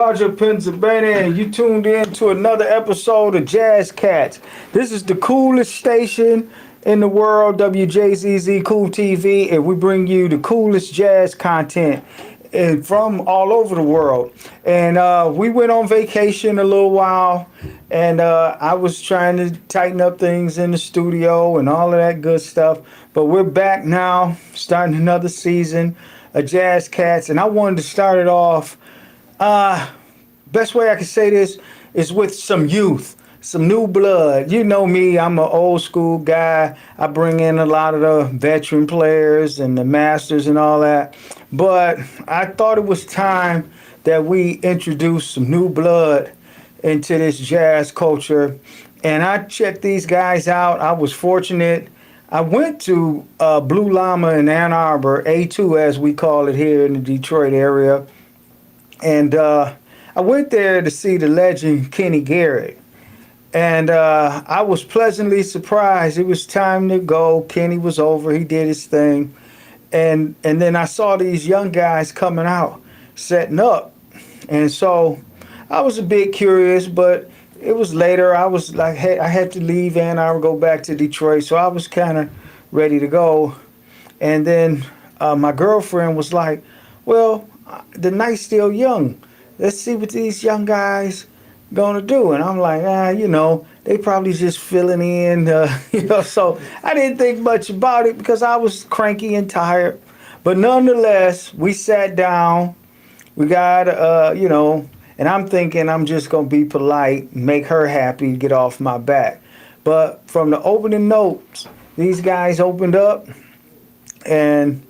Roger, Pennsylvania, and you tuned in to another episode of Jazz Cats. This is the coolest station in the world, Wjzz Cool TV, and we bring you the coolest jazz content and from all over the world. And we went on vacation a little while, and I was trying to tighten up things in the studio and all of that good stuff. But we're back now, starting another season of Jazz Cats, and I wanted to start it off. Best way I can say this is with some youth, some new blood. You know me, I'm an old school guy. I bring in a lot of the veteran players and the masters and all that. But I thought it was time that we introduce some new blood into this jazz culture. And I checked these guys out. I was fortunate. I went to Blue Llama in Ann Arbor, A2 as we call it here in the Detroit area. And I went there to see the legend Kenny Garrett. And I was pleasantly surprised. It was time to go. Kenny was over. He did his thing. And then I saw these young guys coming out, setting up. And so I was a bit curious, but it was later. I was like, hey, I had to leave Ann Arbor, go back to Detroit. So I was kind of ready to go. And then my girlfriend was like, well, the night's still young. Let's see what these young guys gonna do. And I'm like, they probably just filling in, So I didn't think much about it because I was cranky and tired. But nonetheless, we sat down. We got, and I'm thinking I'm just gonna be polite, make her happy, get off my back. But from the opening notes, these guys opened up, and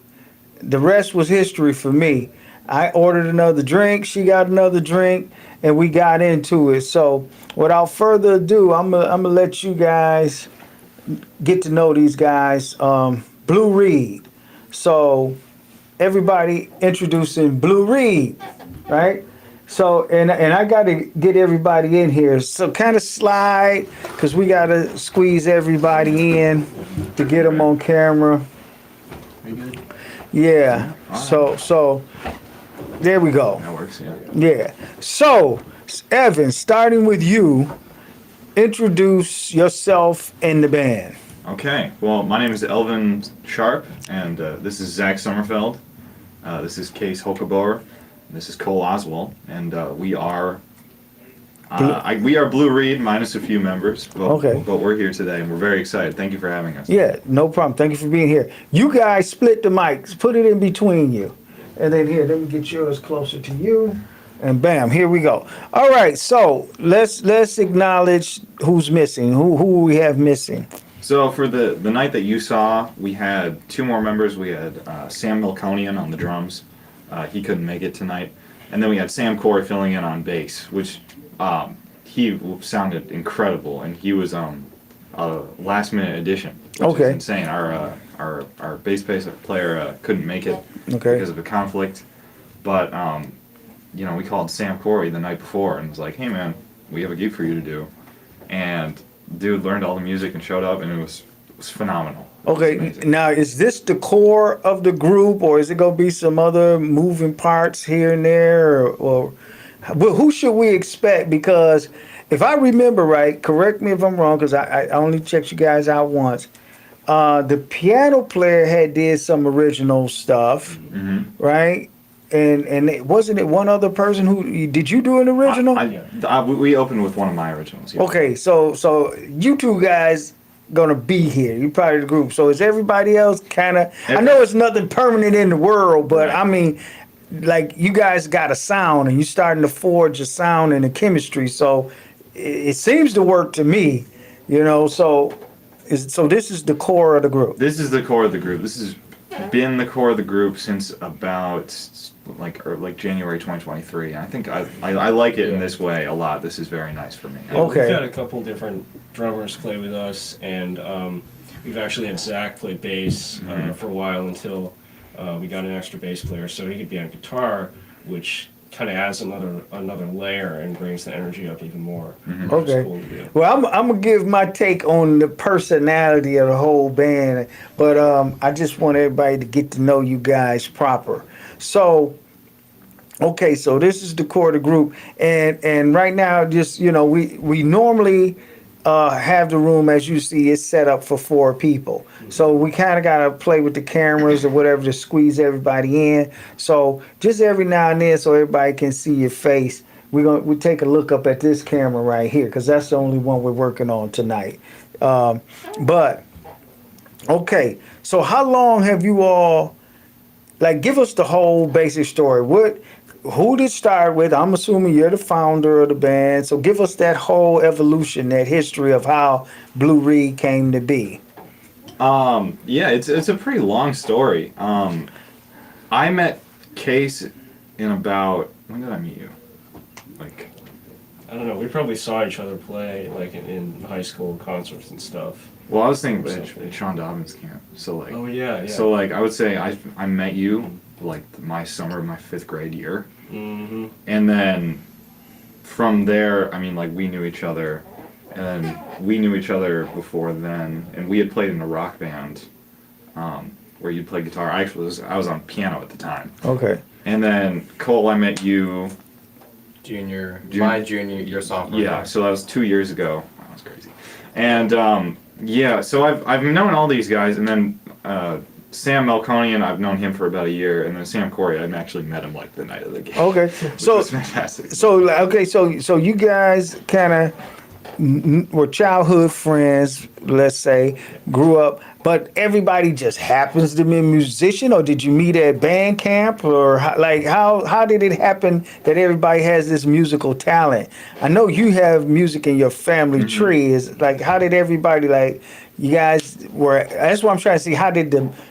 the rest was history for me. I ordered another drink, she got another drink, and we got into it. So without further ado, I'm gonna let you guys get to know these guys. Blue Reed. So everybody introducing Blue Reed, right? So and I gotta get everybody in here. So kind of slide, cause we gotta squeeze everybody in to get them on camera. Are you good? Yeah. So there we go. That works, yeah. Yeah. So, Evan, starting with you, introduce yourself and the band. Okay, well, my name is Elvin Sharp, and this is Zach Sommerfeld. This is Case Hokabor. This is Cole Oswald, and we are Blue Reed minus a few members. But we're here today, and we're very excited. Thank you for having us. Yeah, no problem. Thank you for being here. You guys split the mics. Put it in between you. And then here, let me get yours closer to you. And bam, here we go. All right, so let's acknowledge who's missing. Who we have missing. So for the night that you saw, we had two more members. We had Sam Milconian on the drums. He couldn't make it tonight. And then we had Sam Corey filling in on bass, which he sounded incredible. And he was a last-minute addition, which is insane. Our bass player couldn't make it because of a conflict, but we called Sam Corey the night before and was like, "Hey man, we have a gig for you to do," and dude learned all the music and showed up, and it was phenomenal. Okay, now is this the core of the group, or is it gonna be some other moving parts here and there, or who should we expect? Because if I remember right, correct me if I'm wrong, because I only checked you guys out once. The piano player had did some original stuff, right? And wasn't it one other person who did you do an original? We opened with one of my originals. Yeah. Okay, so you two guys gonna be here. You're part of the group. So is everybody else kind of? I know it's nothing permanent in the world, but right. I mean, like you guys got a sound, and you're starting to forge a sound and a chemistry. So it seems to work to me, So. So this is the core of the group. This is the core of the group. This has been the core of the group since about like January 2023. I think I like it in this way a lot. This is very nice for me. Yeah, we've had a couple different drummers play with us, and we've actually had Zach play bass for a while until we got an extra bass player, so he could be on guitar, which kind of adds another layer and brings the energy up even more. Okay. Cool. Well, I'm gonna give my take on the personality of the whole band, but I just want everybody to get to know you guys proper. So Okay, so this is the core of the group, and right now, just we normally have the room as you see it's set up for 4 people. So we kind of gotta play with the cameras or whatever to squeeze everybody in. So just every now and then, so everybody can see your face. We take a look up at this camera right here because that's the only one we're working on tonight. But okay, so how long have you all like give us the whole basic story? Who did it start with? I'm assuming you're the founder of the band, so give us that whole evolution, that history of how Blue Reed came to be. Yeah, it's a pretty long story. I met Case in about, when did I meet you? Like, I don't know. We probably saw each other play like in high school concerts and stuff. well, I was thinking at Sean Dobbins camp. So like, Oh yeah, yeah. so like I would say I met you like my summer of my 5th grade year, Mm-hmm. and then from there, I mean, like we knew each other, and then we knew each other before then, and we had played in a rock band, where you played guitar. I was on piano at the time, Okay. and then Cole, I met you. My junior, your sophomore Yeah, year. so that was 2 years ago. That was crazy. And yeah, so I've known all these guys, and then Sam Melkonian, I've known him for about a year, and then Sam Corey, I actually met him like the night of the game. Okay. Which So was fantastic. so you guys kind of were childhood friends, let's say, grew up, but everybody just happens to be a musician, or did you meet at band camp, or how did it happen that everybody has this musical talent? I know you have music in your family tree. Is like how did everybody like you guys were? That's what I'm trying to see. How did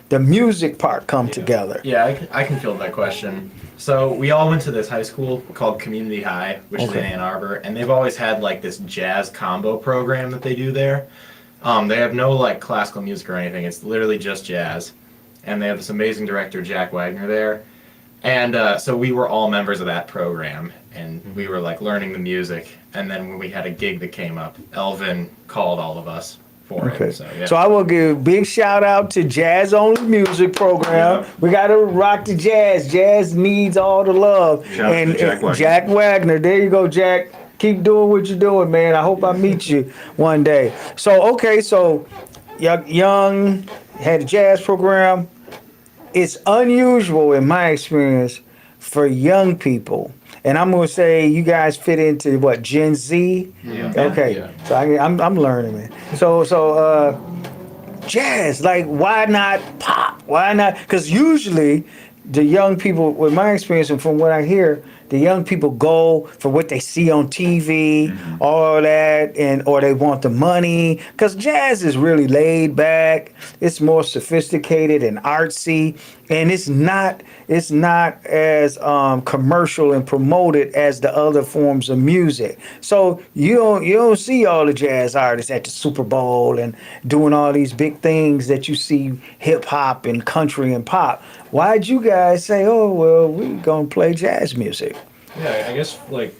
the music part come together? Yeah, I can field that question. So we all went to this high school called Community High, which is in Okay. Ann Arbor, and they've always had like this jazz combo program that they do there. They have no like classical music or anything. It's literally just jazz, and they have this amazing director Jack Wagner there. And so we were all members of that program, and we were like learning the music. And then when we had a gig that came up, Elvin called all of us for Okay. it. So yeah. So I will give a big shout out to Jazz Only Music Program. Yeah. We got to rock the jazz. Jazz needs all the love. Shout out to Jack Wagner. Jack Wagner. There you go, Jack. Keep doing what you're doing, man. I hope I meet you one day. So, okay, so young, had a jazz program. It's unusual in my experience for young people. And I'm going to say you guys fit into what, Gen Z? Yeah. Okay, Yeah. so I'm learning, man. So jazz, like why not pop? Why not? Because usually the young people, with my experience and from what I hear, the young people go for what they see on TV, all that, or they want the money. Because jazz is really laid back. It's more sophisticated and artsy, and it's not as commercial and promoted as the other forms of music. So you don't see all the jazz artists at the Super Bowl and doing all these big things that you see hip hop and country and pop. Why'd you guys say, oh well, we're gonna play jazz music? Yeah, I guess like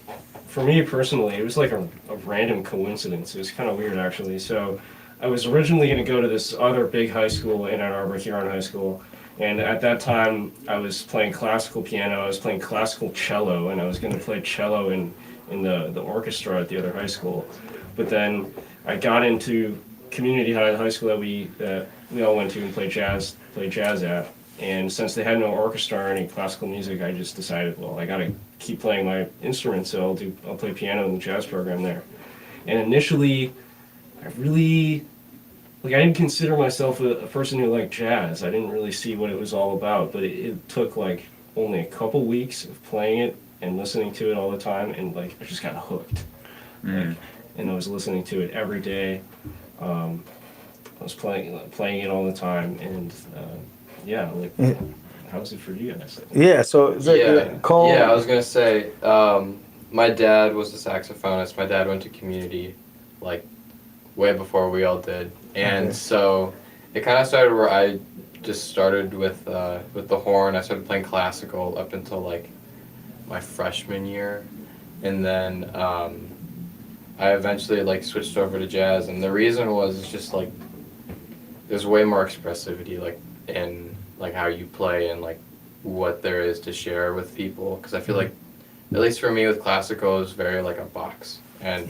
for me personally, it was like a random coincidence. It was kind of weird actually. So I was originally going to go to this other big high school in Ann Arbor, Huron High School, and at that time I was playing classical piano, I was playing classical cello, and I was going to play cello in the orchestra at the other high school. But then I got into community high school that we all went to and played jazz at. And since they had no orchestra or any classical music, I just decided, well, I gotta keep playing my instrument, so I'll play piano in the jazz program there. And initially, I didn't consider myself a person who liked jazz. I didn't really see what it was all about, but it took like only a couple weeks of playing it and listening to it all the time, and like I just got hooked. Like, and I was listening to it every day. I was playing it all the time, and yeah, like how's it for you guys? Yeah. So Cole. Yeah, I was gonna say, my dad was a saxophonist. My dad went to community, like, way before we all did, and Okay. so it kind of started where I just started with the horn. I started playing classical up until like my freshman year, and then I eventually like switched over to jazz. And the reason was it's just like there's way more expressivity like in like how you play and like what there is to share with people, because I feel like, at least for me with classical, it's very like a box, and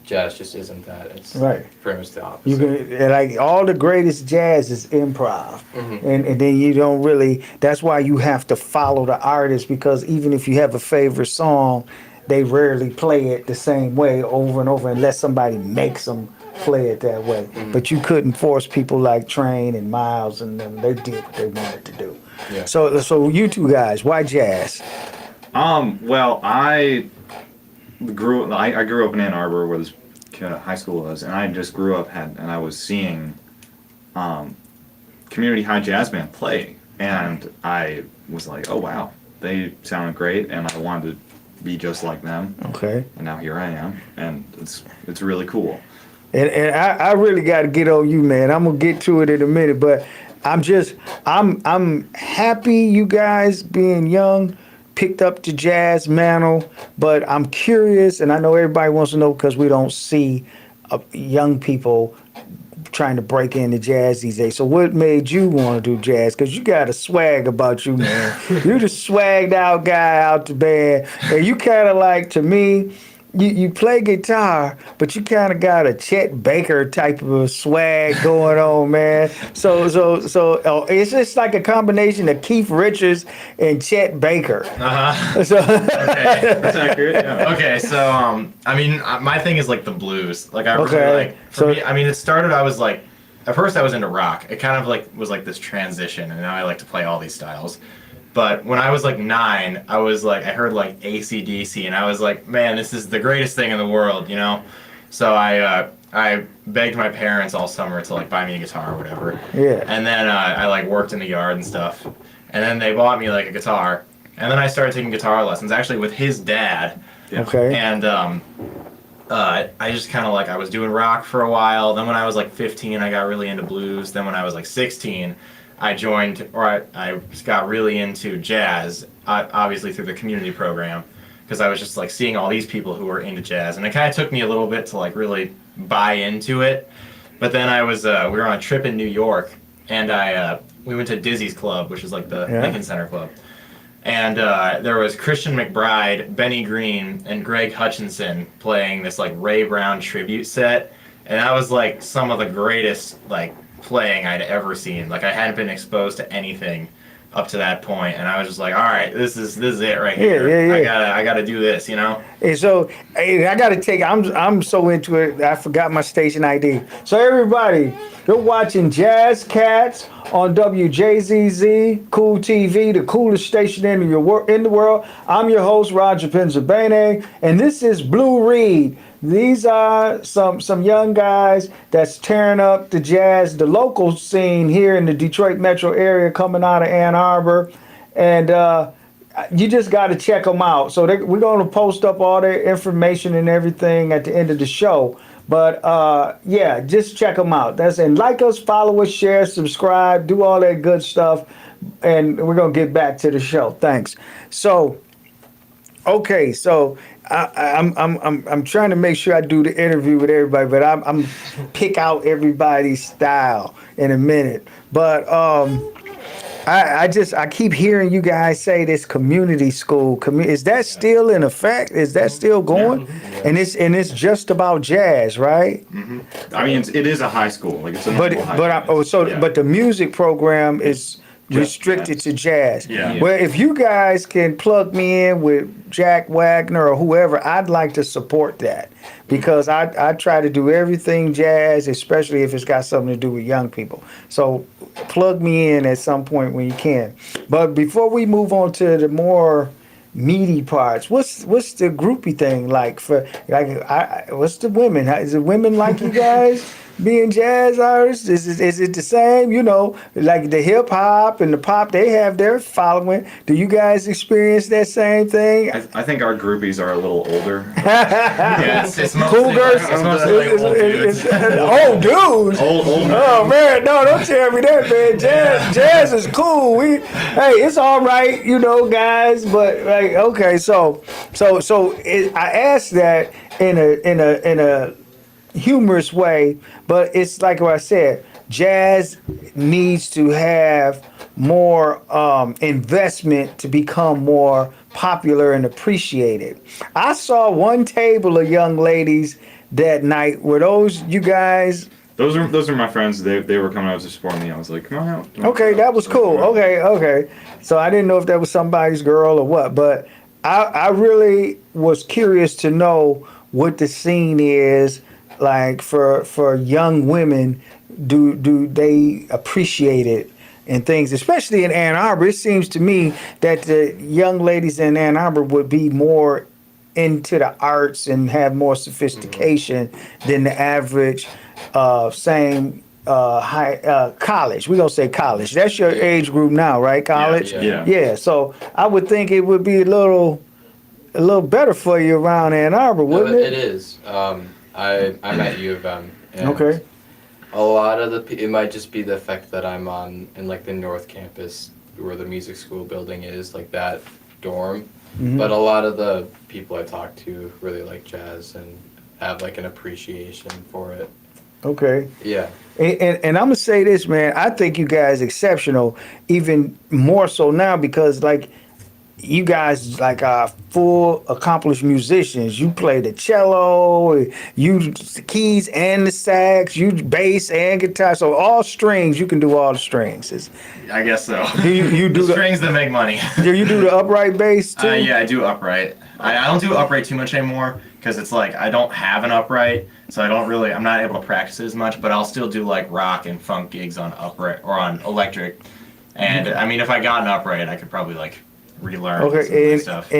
jazz just isn't that. It's Right. pretty much the opposite. You can, like, all the greatest jazz is improv, Mhm. and then you don't really. That's why you have to follow the artist, because even if you have a favorite song, they rarely play it the same way over and over unless somebody makes them play it that way. But you couldn't force people like Train and Miles and them. They did what they wanted to do. Yeah. So you two guys, why jazz? Well, I grew up in Ann Arbor, where this high school was, and I just grew up and I was seeing community high jazz band play, and I was like, oh wow, they sounded great, and I wanted to be just like them. Okay. And now here I am, and it's really cool. And I really got to get on you, man. I'm gonna get to it in a minute, but I'm happy you guys being young picked up the jazz mantle, but I'm curious, and I know everybody wants to know because we don't see young people trying to break into jazz these days. So what made you want to do jazz? Because you got a swag about you, man. You're the swagged out guy out the band, and you kind of like, to me, you play guitar, but you kind of got a Chet Baker type of swag going on, man. So it's just like a combination of Keith Richards and Chet Baker. So Okay. That's accurate. Yeah. Okay, so I mean, my thing is like the blues. Like I really Okay, like. For so- me, I mean, it started. I was like, at first I was into rock. It kind of like was like this transition, and now I like to play all these styles. But when I was like 9, I was like, I heard like AC/DC, and I was like, man, this is the greatest thing in the world, you know. So I begged my parents all summer to like buy me a guitar or whatever. Yeah. And then I like worked in the yard and stuff. And then they bought me like a guitar. And then I started taking guitar lessons, actually with his dad. okay. And I just kind of like, I was doing rock for a while. Then when I was like 15, I got really into blues. Then when I was like 16, I joined, or I got really into jazz, obviously through the community program, because I was just like seeing all these people who were into jazz. And it kind of took me a little bit to like really buy into it. But then I was, we were on a trip in New York, and we went to Dizzy's Club, which is like the Yeah. Lincoln Center Club. And there was Christian McBride, Benny Green, and Greg Hutchinson playing this like Ray Brown tribute set, and that was like some of the greatest like playing I'd ever seen. Like I hadn't been exposed to anything up to that point, and I was just like, all right, this is it right here. Yeah. I gotta do this, you know. And so, hey, I gotta take. I'm so into it. I forgot my station ID. So everybody, you're watching Jazz Cats on Wjzz Cool TV, the coolest station in the world. I'm your host, Roger Penzabene, and this is Blue Reed. These are some young guys that's tearing up the jazz, the local scene here in the Detroit metro area, coming out of Ann Arbor, and you just got to check them out. So we're going to post up all their information and everything at the end of the show. But yeah, just check them out. And like us, follow us, share, subscribe, do all that good stuff, and we're gonna get back to the show. Thanks. So, okay, so I'm trying to make sure I do the interview with everybody, but I'm pick out everybody's style in a minute. But I keep hearing you guys say this community school. Is that still in effect? Is that still going? Yeah. And it's just about jazz, right? I mean, it is a high school. Like it's a normal high school. Yeah. But the music program is restricted to jazz. Yeah. Well, if you guys can plug me in with Jack Wagner or whoever, I'd like to support that, because I try to do everything jazz, especially if it's got something to do with young people. So plug me in at some point when you can. But before we move on to the more meaty parts, what's the groupie thing like for what's the women? Is it women like you guys being jazz artists? Is it the same? You know, like the hip hop and the pop, they have their following. Do you guys experience that same thing? I think our groupies are a little older. Yeah, it's mostly, Cougars? it's mostly like old dudes. Old dudes. Old Oh man, no, don't tell me that, man. Jazz is cool. Hey, it's all right, you know, guys. But like, okay, so I asked that in a humorous way, but it's like what I said. jazz needs to have more investment to become more popular and appreciated. I saw one table of young ladies that night. Were those you guys? Those are my friends. They were coming out to support me. I was like, come on out. Come on Okay, out. that was So, cool. come out. Okay. So I didn't know if that was somebody's girl or what, but I really was curious to know what the scene is like for young women. Do they appreciate it and things, especially in Ann Arbor? It seems to me that the young ladies in Ann Arbor would be more into the arts and have more sophistication than the average same high college. We're gonna say college. That's your age group now, right? College. Yeah. Yeah. So I would think it would be a little better for you around Ann Arbor, No, wouldn't it it? is. I'm at U of M. And Okay. A lot of it might just be the fact that I'm on in like the North Campus where the music school building is, like that dorm. Mhm. But a lot of the people I talk to really like jazz and have like an appreciation for it. Okay. Yeah. And I'm gonna say this, man. I think you guys exceptional, even more so now because like you guys like are full accomplished musicians. You play the cello, you the keys and the sax, you bass and guitar. So all strings, you can do all the strings. I guess so. Do you do the the strings that make money? do you do the upright bass too? Yeah, I do upright. I don't do upright too much anymore because it's like I don't have an upright, so I'm not able to practice it as much. But I'll still do like rock and funk gigs on upright or on electric. And I mean, if I got an upright, I could probably like relearn some of Okay, the and, stuff.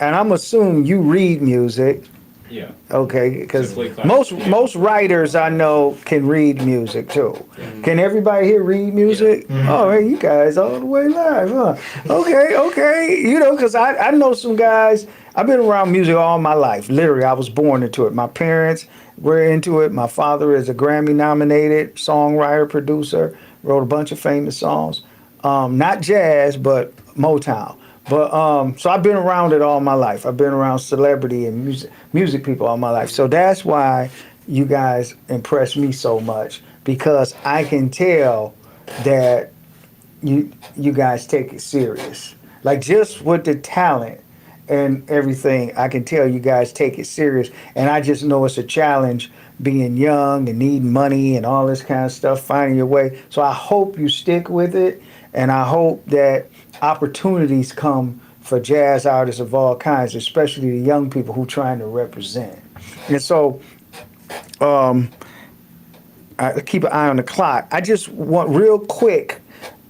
I'm assuming you read music. Yeah. Okay, because So play classical. most writers I know can read music too. Can everybody here read music? Oh, hey, you guys all the way live, huh? Okay. You know, because I know some guys. I've been around music all my life. Literally, I was born into it. My parents were into it. My father is a Grammy-nominated songwriter, producer. Wrote a bunch of famous songs. Not jazz, but Motown. But so I've been around it all my life. I've been around celebrity and music people all my life. So that's why you guys impress me so much because I can tell that you guys take it serious. Like just with the talent and everything, I can tell you guys take it serious. And I just know it's a challenge being young and needing money and all this kind of stuff, finding your way. So I hope you stick with it, and I hope that opportunities come for jazz artists of all kinds, especially the young people who trying to represent. And so I keep an eye on the clock. I just want real quick,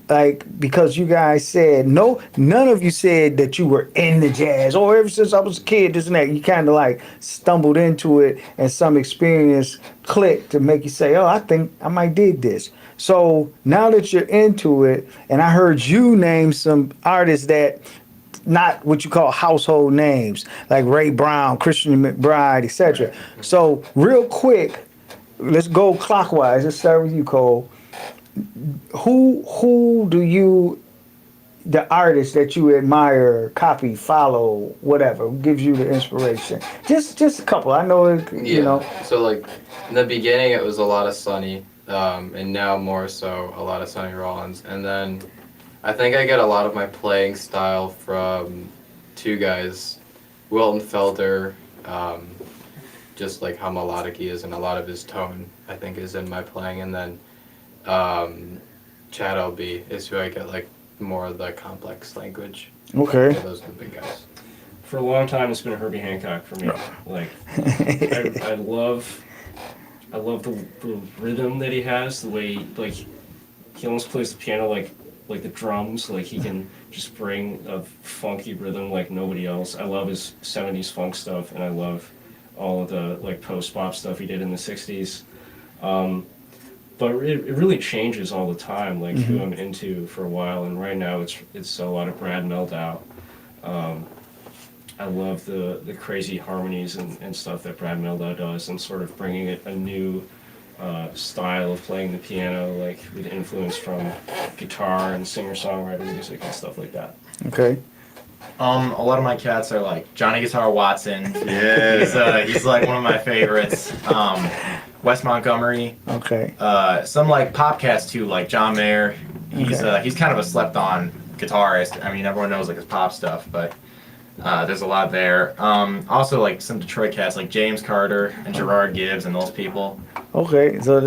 like, because you guys said none of you said that you were in the jazz or ever since I was a kid, this and that. You kind of like stumbled into it and some experience clicked to make you say, oh, I think I might dig this. So now that you're into it, and I heard you name some artists that not what you call household names, like Ray Brown, Christian McBride, etc. So real quick, let's go clockwise. Let's start with you, Cole. Who do you, the artist that you admire, copy, follow, whatever, gives you the inspiration? Just a couple. I know it, you know. So like in the beginning it was a lot of Sonny, and now more so a lot of Sonny Rollins. And then I think I get a lot of my playing style from two guys, Wilton Felder, just like how melodic he is, and a lot of his tone I think is in my playing. And then Chad LB is who I get like more of the complex language. Okay. So those are the big guys. For a long time, it's been Herbie Hancock for me. Like, I love the rhythm that he has. The way he almost plays the piano like the drums. Like he can just bring a funky rhythm like nobody else. I love his '70s funk stuff, and I love all of the like post-bop stuff he did in the '60s. But it really changes all the time, like who I'm into for a while. And right now it's a lot of Brad Mehldau. I love the crazy harmonies and stuff that Brad Mehldau does, and sort of bringing it a new style of playing the piano, like with influence from guitar and singer-songwriter music and stuff like that. Okay. A lot of my cats are like Johnny Guitar Watson. Yeah. He's like one of my favorites. Wes Montgomery, Okay. some like popcats too, like John Mayer. He's Okay. he's kind of a slept-on guitarist. I mean, everyone knows like his pop stuff, but there's a lot there. Also like some Detroit cats like James Carter and Gerard Gibbs and those people. Okay. So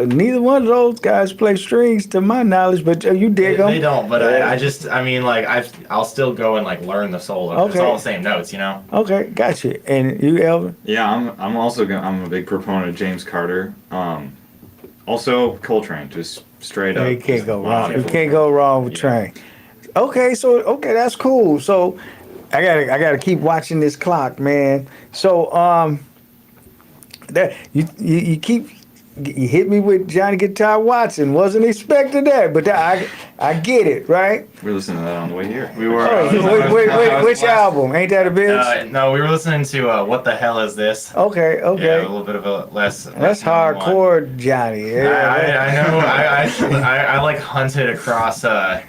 neither one of those guys play strings to my knowledge, but you dig them. They don't, but Yeah. I mean, like I'll still go and like learn the solo. It's Okay. all the same notes, you know. Okay, gotcha. And you, Elvin? Yeah, I'm also I'm a big proponent of James Carter. Also Coltrane, just straight up. You can't just go wrong. You wonderful. can't go wrong with Yeah. Train. Okay, that's cool. So I gotta keep watching this clock, man. So that you keep you hit me with Johnny Guitar Watson. Wasn't expecting that, but I get it, right? We're listening to that on the way here. We were. Which album? Ain't that a bitch? No, we were listening to What the Hell Is This? Okay, Yeah, a okay. little bit of a less. That's known one. hardcore, Johnny. Yeah. I know. I like hunted across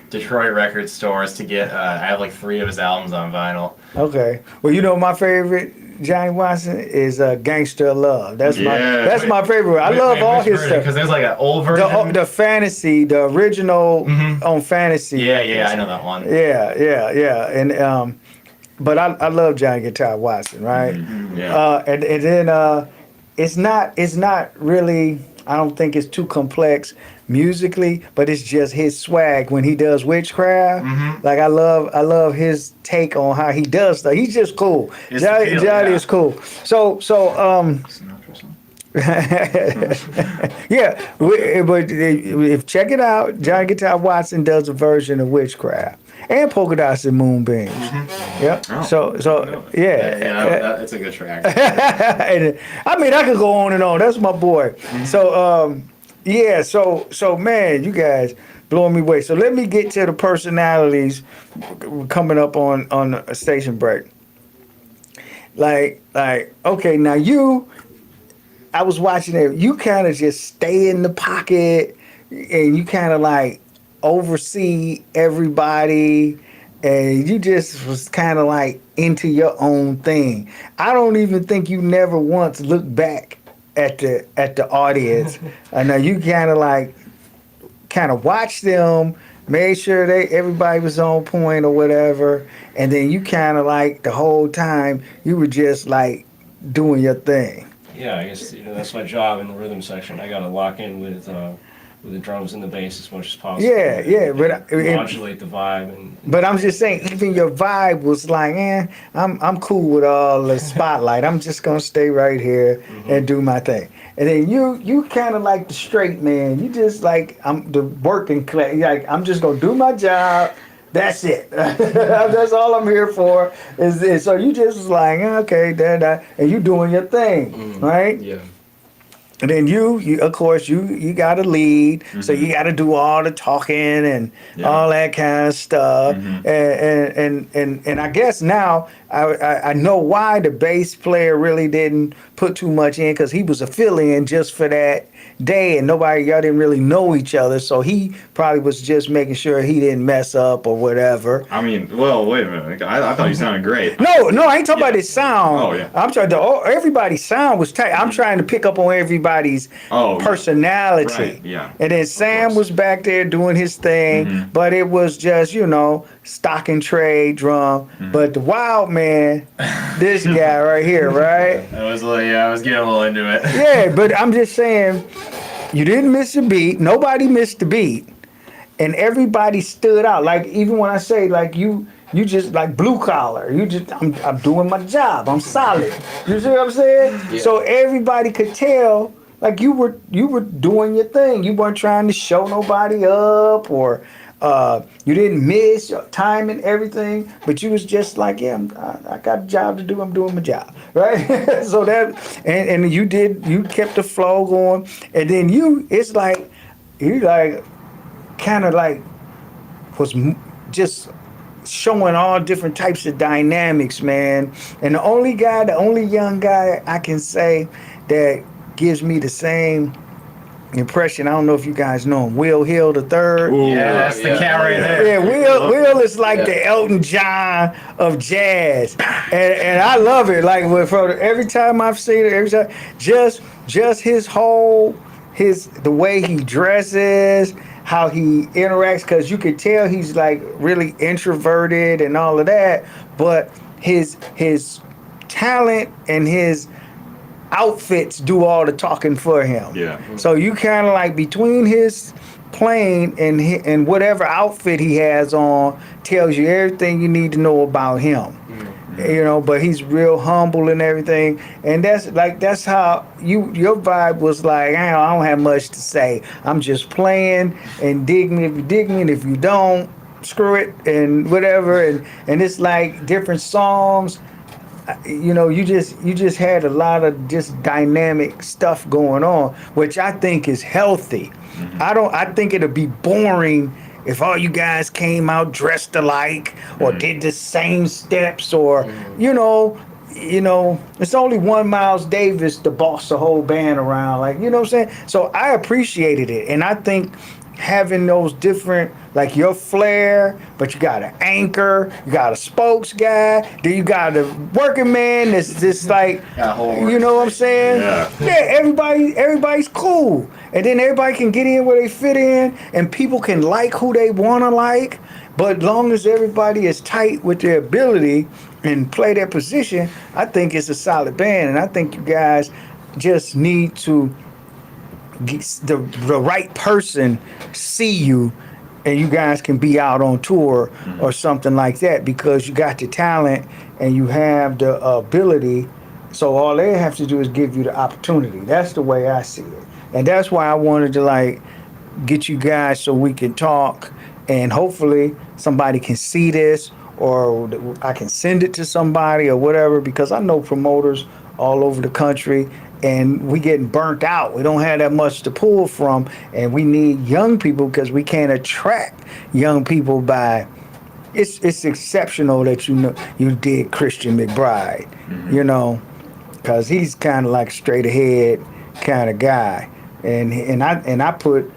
Detroit record stores to get. I have like 3 of his albums on vinyl. Okay. Well, you know my favorite Johnny Watson is Gangster of Love. That's Yeah. my favorite. I love all his stuff. Because there's like an old version. The fantasy, the original Mhm. on fantasy. Yeah, I know that one. Yeah. And but I love Johnny Guitar Watson, right? Yeah. And then it's not really. I don't think it's too complex musically, but it's just his swag when he does Witchcraft. Mhm. Like I love his take on how he does stuff. He's just cool. It's Johnny, the feel, Johnny yeah. is cool. So Sinatra song? yeah, but if check it out, Johnny Guitar Watson does a version of Witchcraft and Polka Dots and Moonbeams. Yep. Oh. So yeah. It's a good track. And, I mean, I could go on and on. That's my boy. So yeah. So man, you guys blowing me away. So let me get to the personalities coming up on a station break. Like okay, now I was watching it. You kind of just stay in the pocket, and you kind of like oversee everybody, and you just was kind of like into your own thing. I don't even think you never once looked back at the audience. I know you kind of watched them, made sure everybody was on point or whatever, and then you kind of like the whole time you were just like doing your thing. Yeah, I guess that's my job in the rhythm section. I got to lock in with the drums and the bass as much as possible. Yeah, but modulate the vibe and. But I'm just saying, even your vibe was like, I'm cool with all the spotlight. I'm just gonna stay right here and do my thing. And then you kind of like the straight man. You just like I'm the working class. Like I'm just gonna do my job. That's it. That's all I'm here for. Is this? So you just was like, okay, and you doing your thing, right? Yeah. And then you of course you got to lead, so you got to do all the talking and all that kind of stuff. And I guess now I know why the bass player really didn't put too much in, because he was a fill-in just for that day, and y'all didn't really know each other, so he probably was just making sure he didn't mess up or whatever. I mean, well, wait a minute. I thought you sounded great. No, I ain't talking about his sound. Oh, yeah. I'm trying to. Everybody's sound was tight. I'm trying to pick up on everybody's personality. Right, yeah. And then Sam course. was back there doing his thing, but it was just stock and trade drum. But the wild man, this guy right here, right? I was getting a little into it. Yeah, but I'm just saying, you didn't miss a beat. Nobody missed the beat, and everybody stood out. Like even when I say like you just like blue collar. I'm doing my job. I'm solid. You see what I'm saying? Yeah. So everybody could tell like you were doing your thing. You weren't trying to show nobody up, or you didn't miss your time and everything. But you was just like, yeah, I got a job to do. I'm doing my job, right? So that and you kept the flow going, and then you kind of like was just showing all different types of dynamics, man. And the only young guy I can say that gives me the same impression. I don't know if you guys know him, Will Hill the Third. Ooh, Yeah, that's the cat right there. Yeah, Will is like Yeah. the Elton John of jazz, and I love it. Like every time I've seen it, every time just the way he dresses, how he interacts, because you could tell he's like really introverted and all of that, but his talent and his outfits do all the talking for him. Yeah. So you kind of like between his playing and whatever outfit he has on tells you everything you need to know about him. You know, but he's real humble and everything, and that's how your vibe was like. I don't have much to say. I'm just playing and dig me if you dig me, and if you don't, screw it and whatever. And it's like different songs. You know, you just had a lot of just dynamic stuff going on, which I think is healthy. I think it'd be boring if all you guys came out dressed alike or did the same steps or you know, it's only one Miles Davis to boss the whole band around, like, you know what I'm saying? So I appreciated it, and I think having those different, like your flair, but you got an anchor, you got a spokes guy, then you got a working man that's just like, you know what I'm saying? Yeah, everybody's cool. And then everybody can get in where they fit in, and people can like who they want to like, but long as everybody is tight with their ability and play their position, I think it's a solid band, and I think you guys just need to the right person see you, and you guys can be out on tour or something like that, because you got the talent and you have the ability. So all they have to do is give you the opportunity. That's the way I see it, and that's why I wanted to like get you guys so we can talk, and hopefully somebody can see this, or I can send it to somebody or whatever, because I know promoters all over the country, and we getting burnt out. We don't have that much to pull from, and we need young people, because we can't attract young people by. It's exceptional that you did Christian McBride, you know, because he's kind of like straight ahead kind of guy, and I put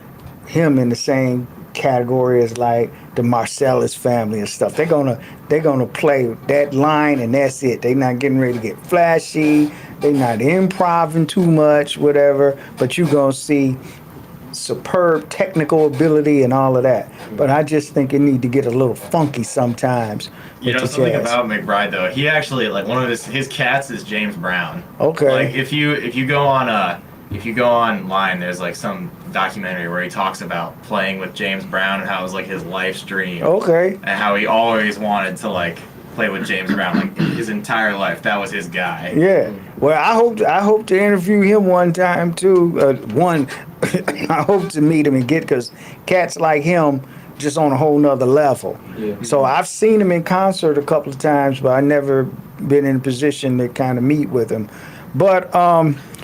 him in the same category as like the Marcellus family and stuff. They're gonna play that line, and that's it. They're not getting ready to get flashy. They're not improvising too much, whatever. But you're gonna see superb technical ability and all of that. But I just think it need to get a little funky sometimes. You know with the something jazz. about McBride though? He actually, like, one of his cats is James Brown. Okay. Like if you go online, there's like some documentary where he talks about playing with James Brown and how it was like his life's dream. Okay. And how he always wanted to like play with James Brown, like his entire life. That was his guy. Yeah. Well, I hope to interview him one time too. I hope to meet him and because cats like him just on a whole nother level. Yeah. So I've seen him in concert a couple of times, but I never been in a position to kind of meet with him. But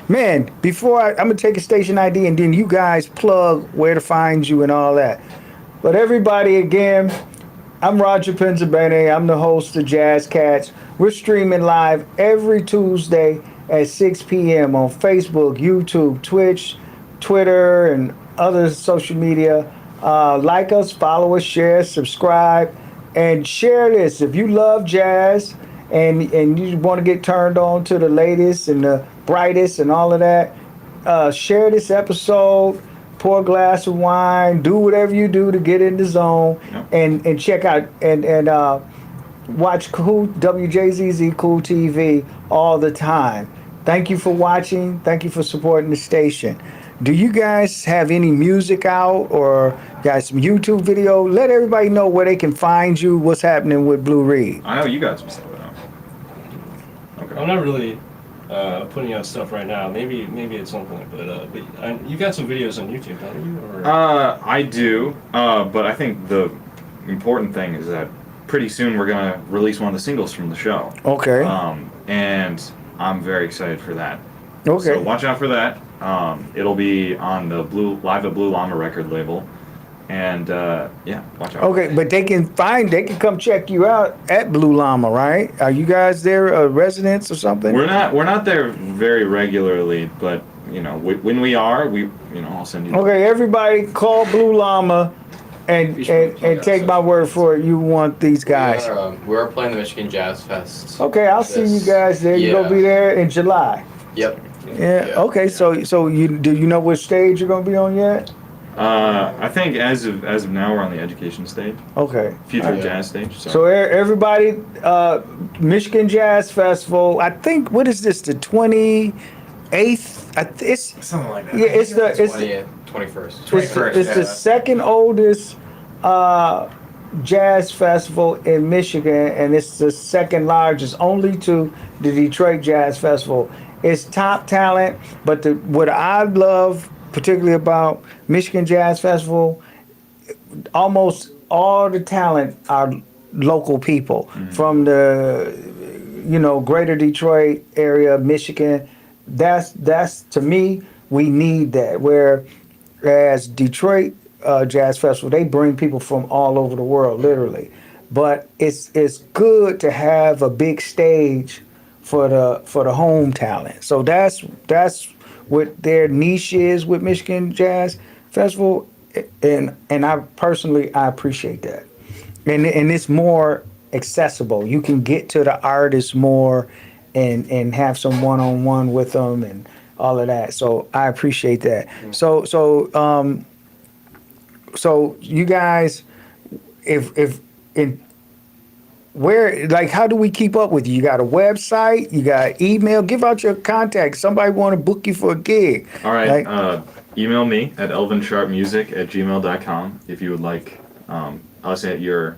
man, before I'm gonna take a station ID, and then you guys plug where to find you and all that. But everybody, again, I'm Roger Pennsylvania. I'm the host of Wjzz Cats. We're streaming live every Tuesday at 6 p.m. on Facebook, YouTube, Twitch, Twitter, and other social media. Like us, follow us, share, subscribe, and share this. If you love jazz and you want to get turned on to the latest and the brightest and all of that, share this episode, pour a glass of wine, do whatever you do to get in the zone, and check out and watch Wjzz Cool TV all the time. Thank you for watching. Thank you for supporting the station. Do you guys have any music out or got some YouTube video? Let everybody know where they can find you, what's happening with Blue Reed. I know you got some stuff out. Okay. I'm not really putting out stuff right now. Maybe at some point, but you got some videos on YouTube, don't you? Or? I do, but I think the important thing is that pretty soon we're gonna release one of the singles from the show. Okay. And I'm very excited for that. Okay. So watch out for that. It'll be on the Live at Blue Llama record label, and yeah, watch out. Okay, but they can come check you out at Blue Llama, right? Are you guys there, residents or something? We're not there very regularly, but when we are, I'll send you. Okay, everybody call Blue Llama and take my word for it. You want these guys. We're playing the Michigan Jazz Fest. Okay, I'll see you guys there. You gonna be there in July. Yep. Yeah. Okay. So do you know which stage you're gonna be on yet? I think as of now we're on the education stage, Okay. future jazz stage. So everybody, Michigan Jazz Festival. I think what is this? The 28th. It's Something like that. yeah. It's the 21st. it's the second oldest jazz festival in Michigan, and it's the second largest, only to the Detroit Jazz Festival. It's top talent, but what I love particularly about Michigan Jazz Festival, almost all the talent are local people from the greater Detroit area, Michigan. That's to me, we need that. Whereas Detroit Jazz Festival, they bring people from all over the world, literally. But it's good to have a big stage for the home talent. So that's what their niche is with Michigan Jazz Festival, and I personally appreciate that. And it's more accessible. You can get to the artists more and have some one-on-one with them and all of that. So I appreciate that. So you guys, how do we keep up with you? You got a website? You got email? Give out your contact. Somebody want to book you for a gig. All right. Email me at elvinsharpmusic@gmail.com if you would like us at your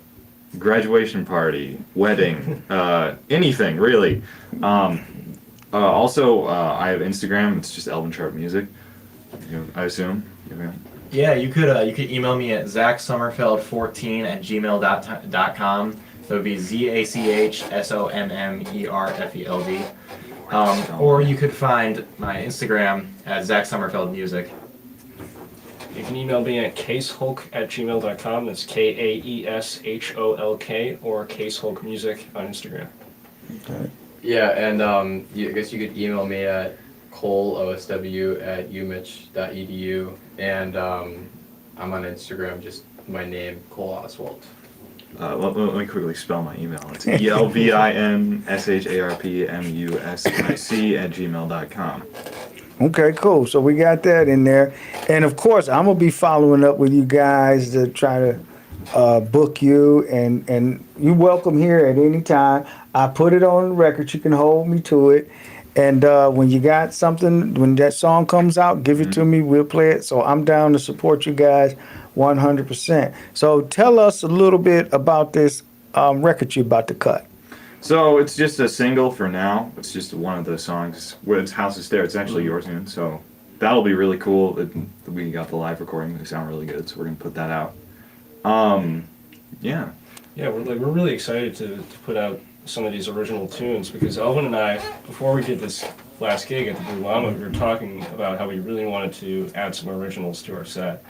graduation party, wedding, anything really. Also, I have Instagram. It's just Elvin Sharp Music. I assume. Yeah, you could email me at zachsommerfeld14@gmail.com. So it would be ZACHSOMMERFELD. Or you could find my Instagram at Zach Sommerfeld Music. You can email me at casehulk@gmail.com. That's KAESHOLK, or casehulkmusic on Instagram. Okay. Yeah, and I guess you could email me at coleosw@umich.edu, and I'm on Instagram, just my name, Cole Oswald. Let me quickly spell my email. It's ELVINSHARPMUSIC@gmail.com. Okay, cool. So we got that in there. And of course, I'm going to be following up with you guys to try to book you. And you're welcome here at any time. I put it on the record. You can hold me to it. And when you got something, when that song comes out, give it to me. We'll play it. So I'm down to support you guys 100%. So tell us a little bit about this record you're about to cut. So it's just a single for now. It's just one of the songs where it's House is There. It's actually yours, man. So that'll be really cool. We got the live recording. They sound really good. So we're gonna put that out. Yeah. Yeah, we're really excited to put out some of these original tunes, because Elvin and I, before we did this last gig at the Blue Llama, we were talking about how we really wanted to add some originals to our set.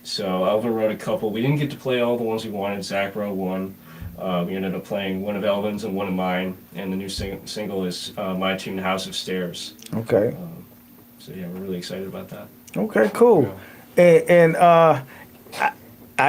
So Elvin wrote a couple. We didn't get to play all the ones we wanted. Zach wrote one. We ended up playing one of Elvin's and one of mine, and the new single is my tune, House of Stairs. Okay. So yeah, we're really excited about that. Okay, cool. And I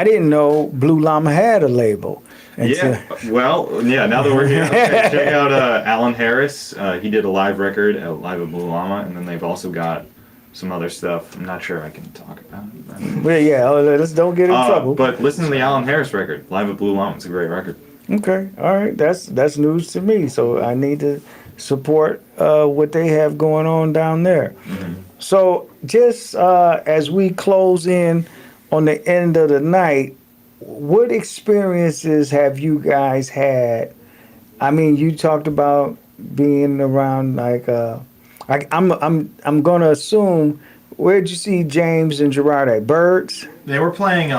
didn't know Blue Llama had a label. Now that we're here, check out Alan Harris. He did a live record live at Blue Llama, and then they've also got some other stuff. I'm not sure I can talk about it. Well, yeah, let's don't get in trouble. But listen to the Alan Harris record, live at Blue Llama. It's a great record. Okay, all right, that's news to me. So I need to support what they have going on down there. So just as we close in on the end of the night, what experiences have you guys had? I mean, you talked about being around I'm gonna assume, where'd you see James and Gerard at? Birds? They were playing.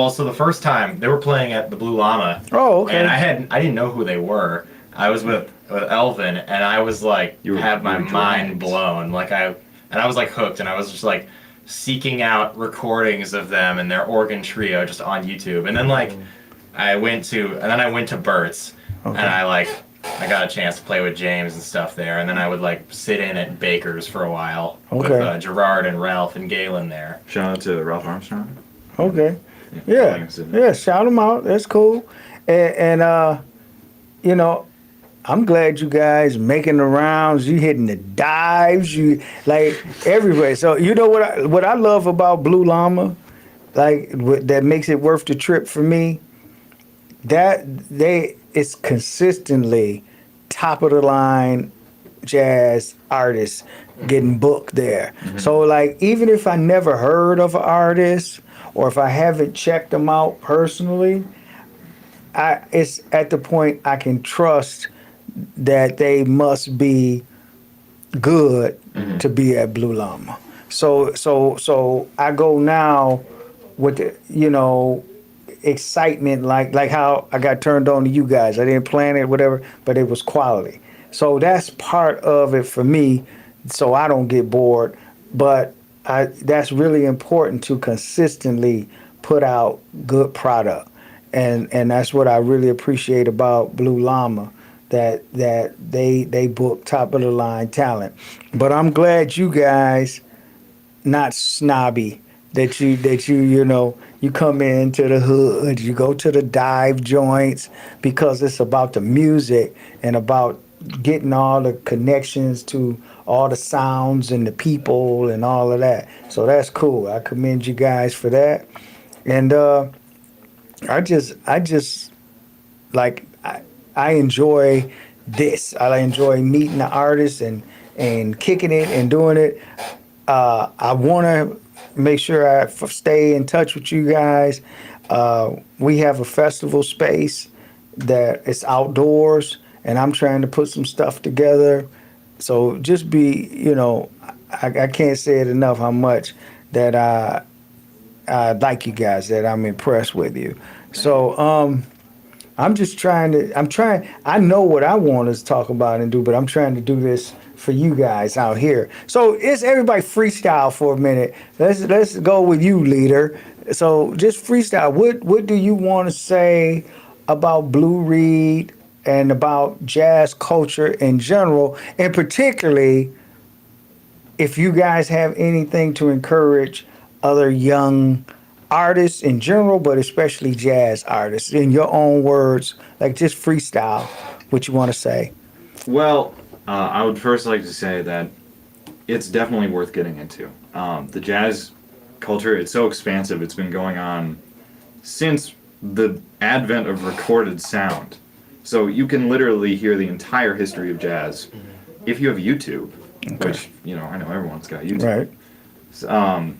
So the first time they were playing at the Blue Llama. Oh, okay. And I didn't know who they were. I was with Elvin, and I was like, had my mind blown. I was like hooked, and I was just like seeking out recordings of them and their organ trio just on YouTube. And then I went to Bert's, and I I got a chance to play with James and stuff there, and then I would like sit in at Baker's for a while with Okay. Gerard and Ralph and Galen there. Shout out to Ralph Armstrong. Okay. Yeah. Yeah. Yeah. Shout them out. That's cool. And you know, I'm glad you guys making the rounds. You hitting the dives. You like everywhere. So you know what I love about Blue Llama, like that makes it worth the trip for me. That it's consistently top of the line jazz artists getting booked there. So like even if I never heard of an artist or if I haven't checked them out personally, it's at the point I can trust that they must be good to be at Blue Llama. So I go now with the, excitement like how I got turned on to you guys. I didn't plan it, whatever, but it was quality. So that's part of it for me, so I don't get bored. But that's really important to consistently put out good product, and that's what I really appreciate about Blue Llama, that they book top of the line talent. But I'm glad you guys not snobby, that you come into the hood, you go to the dive joints because it's about the music and about getting all the connections to all the sounds and the people and all of that. So that's cool. I commend you guys for that. And I just like I enjoy this. I enjoy meeting the artists and kicking it and doing it. I want to make sure I stay in touch with you guys. We have a festival space that it's outdoors, and I'm trying to put some stuff together. So just be, I can't say it enough how much that I like you guys, that I'm impressed with you. So I'm just I know what I want to talk about and do, but I'm trying to do this for you guys out here. So it's everybody freestyle for a minute. Let's go with you, leader. So just freestyle. What do you want to say about Blue Reed and about jazz culture in general, and particularly if you guys have anything to encourage other young artists in general, but especially jazz artists, in your own words, like just freestyle what you want to say. Well, I would first like to say that it's definitely worth getting into. The jazz culture, it's so expansive. It's been going on since the advent of recorded sound. So you can literally hear the entire history of jazz if you have YouTube, which, I know everyone's got YouTube. Right.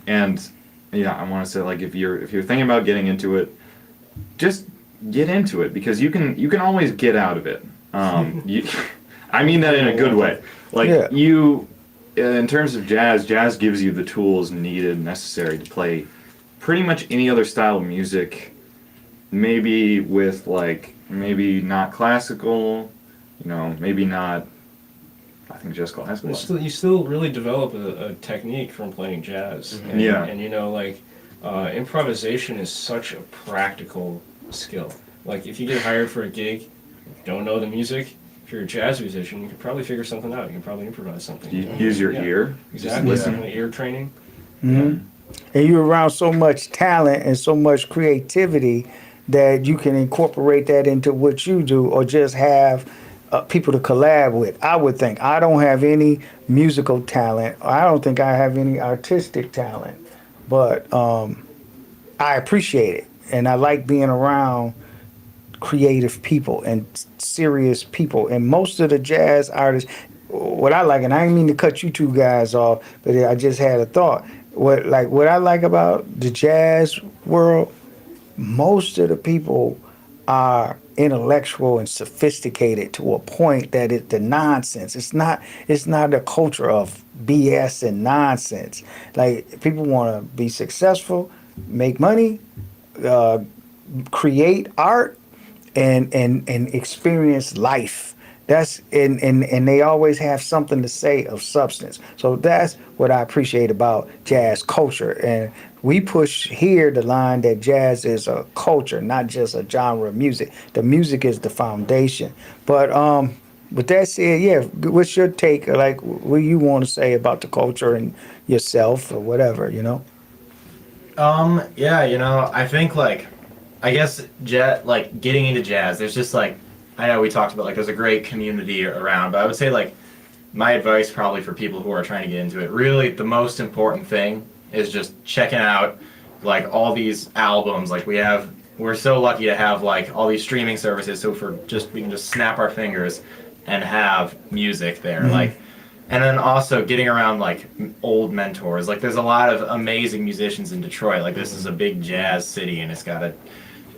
And yeah, I want to say, like, if you're thinking about getting into it, just get into it, because you can always get out of it. I mean that in a good way. Like, in terms of jazz gives you the tools needed, necessary to play pretty much any other style of music, maybe with, like, maybe not classical, maybe not, I think, just classical. You still really develop a technique from playing jazz. And, Yeah. And improvisation is such a practical skill. Like, if you get hired for a gig, don't know the music, if you're a jazz musician, you could probably figure something out. You can probably improvise something. You use your ear. Exactly. Just listen. Ear training. Mm-hmm. And you're around so much talent and so much creativity that you can incorporate that into what you do, or just have people to collab with. I would think. I don't have any musical talent. I don't think I have any artistic talent, but I appreciate it, and I like being around creative people and serious people. And most of the jazz artists, what I like, and I didn't mean to cut you two guys off, but I just had a thought. What I like about the jazz world, most of the people are intellectual and sophisticated to a point that it's the nonsense. It's not a culture of BS and nonsense. Like, people want to be successful, make money, create art, and experience life. That's and they always have something to say of substance. So that's what I appreciate about jazz culture. And we push here the line that jazz is a culture, not just a genre of music. The music is the foundation. But with that said, yeah, what's your take? Like, what you want to say about the culture and yourself or whatever, you know? Yeah, you know, I think like, I guess like getting into jazz, there's just like, I know we talked about like there's a great community around, but I would say like my advice probably for people who are trying to get into it, really the most important thing is just checking out like all these albums. Like we're so lucky to have like all these streaming services, so we can just snap our fingers and have music there. Like, and then also getting around like old mentors. Like there's a lot of amazing musicians in Detroit. Like this is a big jazz city and it's got a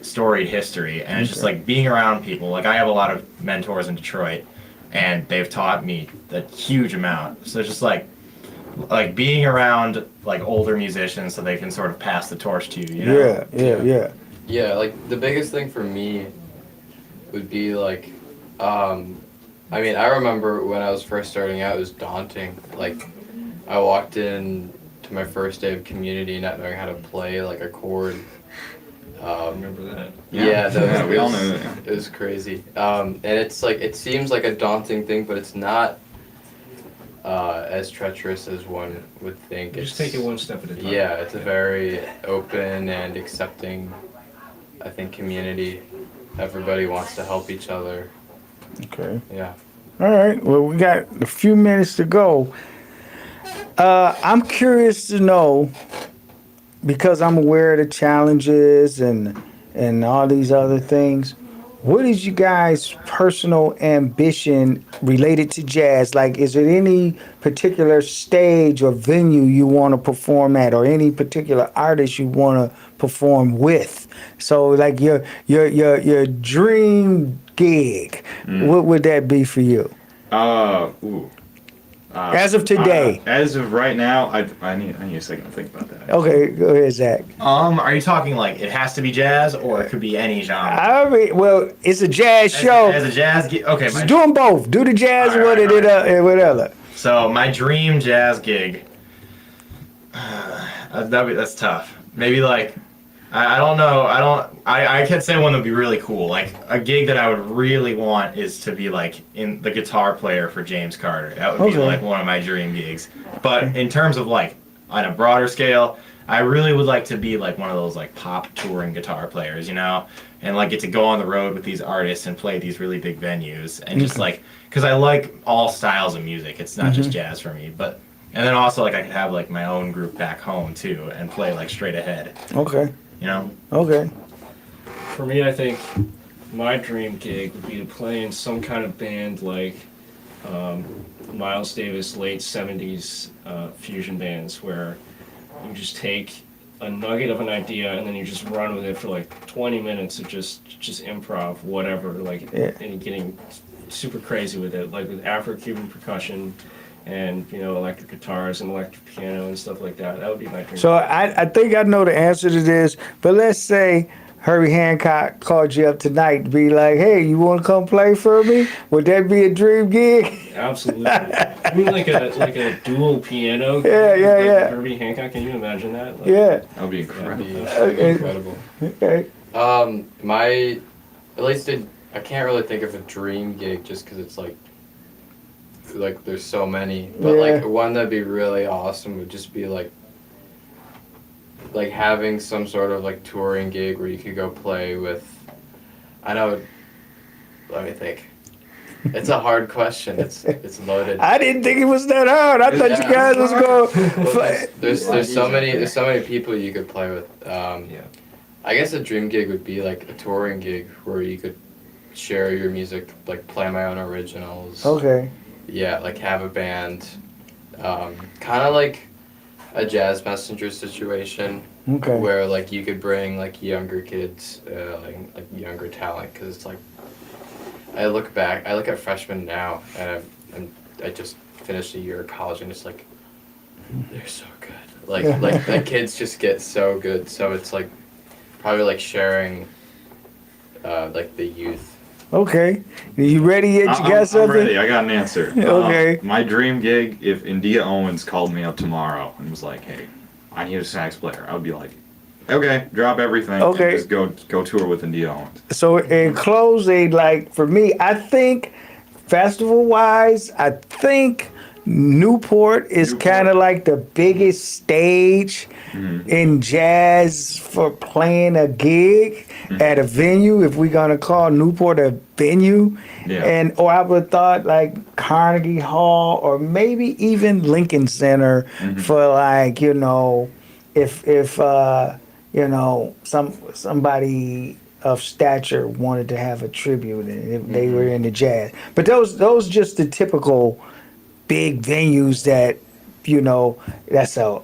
storied history, and it's just like being around people. Like I have a lot of mentors in Detroit and they've taught me a huge amount. So it's just like being around like older musicians so they can sort of pass the torch to you, you know? Yeah. Yeah, like the biggest thing for me would be like, I mean, I remember when I was first starting out, it was daunting. Like, I walked in to my first day of community not knowing how to play like a chord. I remember that. Yeah, we all know that. It was crazy. And it's like, it seems like a daunting thing, but it's not as treacherous as one would think. Just take it one step at a time. Yeah, it's a very open and accepting, I think, community. Everybody wants to help each other. Okay. Yeah. All right. Well, we got a few minutes to go. I'm curious to know, because I'm aware of the challenges and all these other things. What is you guys' personal ambition related to jazz? Like, is there any particular stage or venue you want to perform at, or any particular artist you want to perform with? So, like your dream gig, what would that be for you? As of today. As of right now, I need a second to think about that. Okay, go ahead, Zach. Are you talking like it has to be jazz or it could be any genre? I mean, well, it's a jazz show. As a jazz gig? Okay. Just do them both. Do the jazz All right, and whatever. So my dream jazz gig, that's tough. Maybe like, I don't know. I can't say one that would be really cool. Like a gig that I would really want is to be like in the guitar player for James Carter. That would be like one of my dream gigs. But in terms of like on a broader scale, I really would like to be like one of those like pop touring guitar players, you know, and like get to go on the road with these artists and play these really big venues and just like, because I like all styles of music. It's not just jazz for me, but and then also like I could have like my own group back home too and play like straight ahead. Okay. You know? Okay. For me, I think my dream gig would be to play in some kind of band like Miles Davis late 70s fusion bands, where you just take a nugget of an idea and then you just run with it for like 20 minutes of just improv, whatever, like, and getting super crazy with it, like with Afro-Cuban percussion and, you know, electric guitars and electric piano and stuff like that. That would be my dream. So I think I know the answer to this, but let's say Herbie Hancock called you up tonight to be like, hey, you want to come play for me? Would that be a dream gig? Absolutely. I mean, like a dual piano. Yeah. Herbie Hancock, can you imagine that? Like, Yeah. That would be incredible. That'd be incredible. Okay. At least I can't really think of a dream gig just because it's like there's so many, but like one that'd be really awesome would just be like having some sort of like touring gig where you could go play with, I know, let me think. It's a hard question. It's loaded. I didn't think it was that hard. I thought you guys was going. Well, there's so many people you could play with. I guess a dream gig would be like a touring gig where you could share your music, like play my own originals. Okay. Yeah, like have a band, kind of like a Jazz Messenger situation, where like you could bring like younger kids, like younger talent, because it's like I look at freshmen now, and I just finished a year of college, and it's like they're so good, like the kids just get so good, so it's like probably like sharing like the youth. Okay. Are you ready yet? You got something? I'm ready. I got an answer. Okay. My dream gig, if India Owens called me up tomorrow and was like, hey, I need a sax player. I would be like, okay, drop everything. Okay. And just go tour with India Owens. So in closing, like for me, I think festival wise, I think Newport is Newport. kind of like the biggest stage in jazz for playing a gig at a venue. If we're gonna call Newport a venue, Yeah. and or I would thought like Carnegie Hall or maybe even Lincoln Center for like if somebody of stature wanted to have a tribute and if they were into jazz. But those just the typical big venues that that's a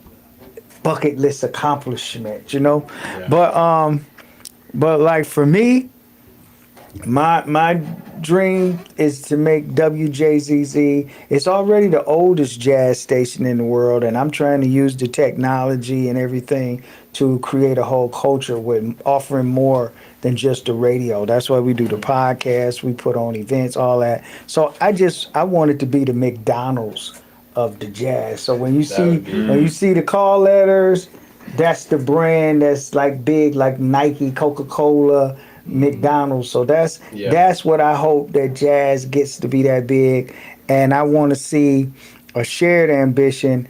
bucket list accomplishment, Yeah. But like for me, my dream is to make WJZZ. It's already the oldest jazz station in the world, and I'm trying to use the technology and everything to create a whole culture with offering more than just the radio. That's why we do the podcast, we put on events, all that. So I want it to be the McDonald's of the jazz. So when you see the call letters, that's the brand that's like big, like Nike, Coca-Cola, McDonald's. So that's what I hope that jazz gets to be that big. And I want to see a shared ambition,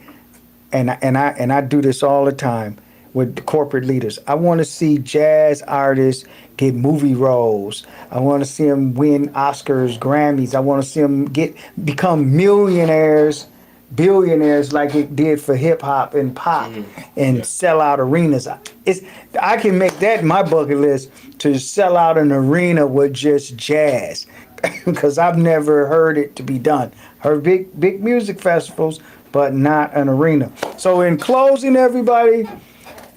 and I do this all the time with the corporate leaders. I want to see jazz artists get movie roles. I want to see them win Oscars, Grammys. I want to see them become millionaires, billionaires like it did for hip hop and pop, and sell out arenas. I can make that my bucket list, to sell out an arena with just jazz, because I've never heard it to be done. Heard big music festivals, but not an arena. So in closing, everybody,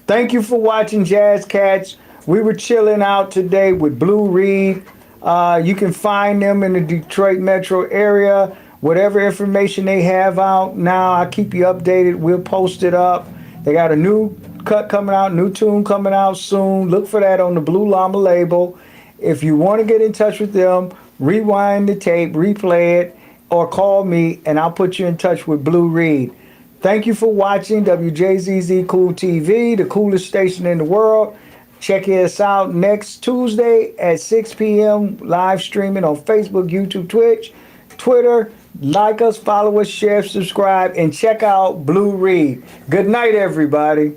thank you for watching Jazz Cats. We were chilling out today with Blue Reed. You can find them in the Detroit metro area. Whatever information they have out now, I'll keep you updated. We'll post it up. They got a new cut coming out, new tune coming out soon. Look for that on the Blue Llama label. If you want to get in touch with them, rewind the tape, replay it, or call me, and I'll put you in touch with Blue Reed. Thank you for watching WJZZ Cool TV, the coolest station in the world. Check us out next Tuesday at 6 p.m. live streaming on Facebook, YouTube, Twitch, Twitter. Like us, follow us, share, subscribe, and check out Blue Reed. Good night, everybody.